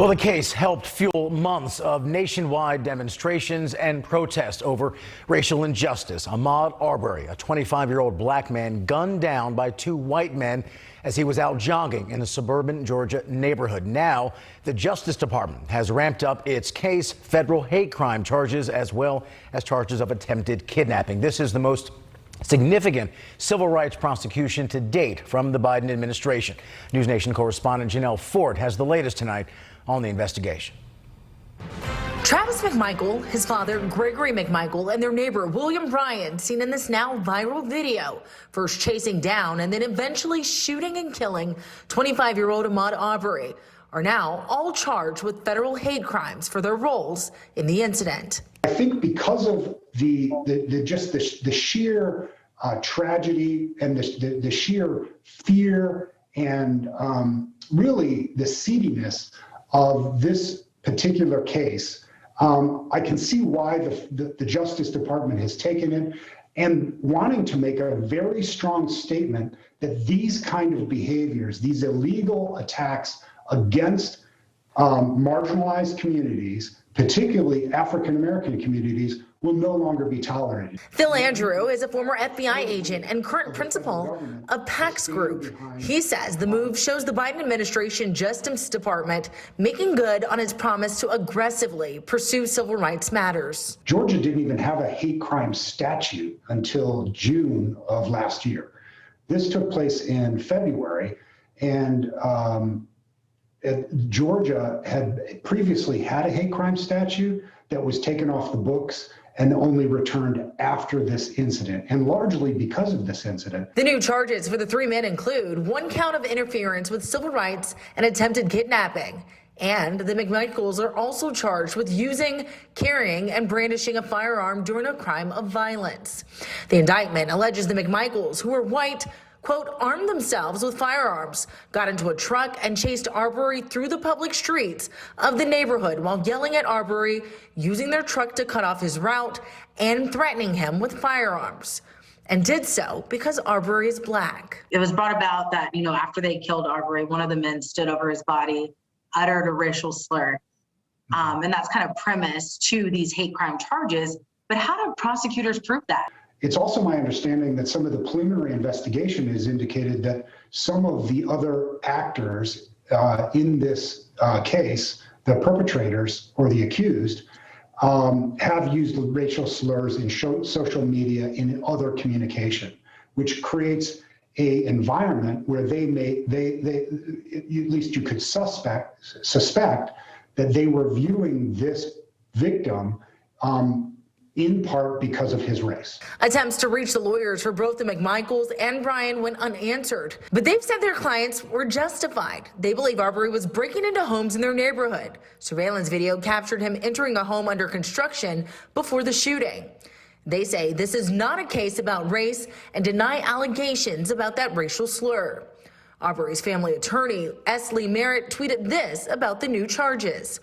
Well, the case helped fuel months of nationwide demonstrations and protests over racial injustice. Ahmaud Arbery, a 25-year-old black man, gunned down by two white men as he was out jogging in a suburban Georgia neighborhood. Now, the Justice Department has ramped up its case, federal hate crime charges, as well as charges of attempted kidnapping. This is the most significant civil rights prosecution to date from the Biden administration. NewsNation correspondent Janelle Fort has the latest tonight on the investigation. Travis McMichael, his father Gregory McMichael, and their neighbor William Bryan, seen in this now viral video, first chasing down and then eventually shooting and killing 25-year-old Ahmaud Arbery, are now all charged with federal hate crimes for their roles in the incident. I think because of the sheer tragedy and the sheer fear and really the seediness of this particular case, I can see why the Justice Department has taken it and wanting to make a very strong statement that these kind of behaviors, these illegal attacks against marginalized communities, particularly African-American communities, will no longer be tolerated. Phil Andrew is a former FBI agent and current principal of PAX Group. He says the move shows the Biden administration Justice Department making good on its promise to aggressively pursue civil rights matters. Georgia didn't even have a hate crime statute until June of last year. This took place in February, and Georgia had previously had a hate crime statute that was taken off the books and only returned after this incident, and largely because of this incident. The new charges for the three men include one count of interference with civil rights and attempted kidnapping. And the McMichaels are also charged with using, carrying, and brandishing a firearm during a crime of violence. The indictment alleges the McMichaels, who were white, quote, armed themselves with firearms, got into a truck and chased Arbery through the public streets of the neighborhood while yelling at Arbery, using their truck to cut off his route, and threatening him with firearms. And did so because Arbery is black. It was brought about that, after they killed Arbery, one of the men stood over his body, uttered a racial slur. And that's kind of premise to these hate crime charges. But how do prosecutors prove that? It's also my understanding that some of the preliminary investigation has indicated that some of the other actors in this case, the perpetrators or the accused, have used racial slurs in social media and in other communication, which creates an environment where they at least you could suspect that they were viewing this victim in part because of his race. Attempts to reach the lawyers for both the McMichaels and Bryan went unanswered, but they've said their clients were justified. They believe Arbery was breaking into homes in their neighborhood. Surveillance video captured him entering a home under construction before the shooting. They say this is not a case about race and deny allegations about that racial slur. Arbery's family attorney, S. Lee Merritt, tweeted this about the new charges.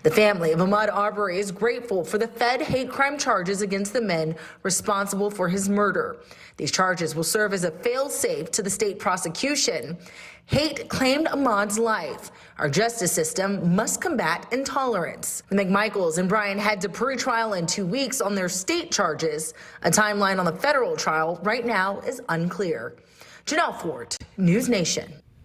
The family of Ahmaud Arbery is grateful for the Fed hate crime charges against the men responsible for his murder. These charges will serve as a fail-safe to the state prosecution. Hate claimed Ahmaud's life. Our justice system must combat intolerance. The McMichaels and Bryan head to pretrial in 2 weeks on their state charges. A timeline on the federal trial right now is unclear. Janelle Fort, NewsNation.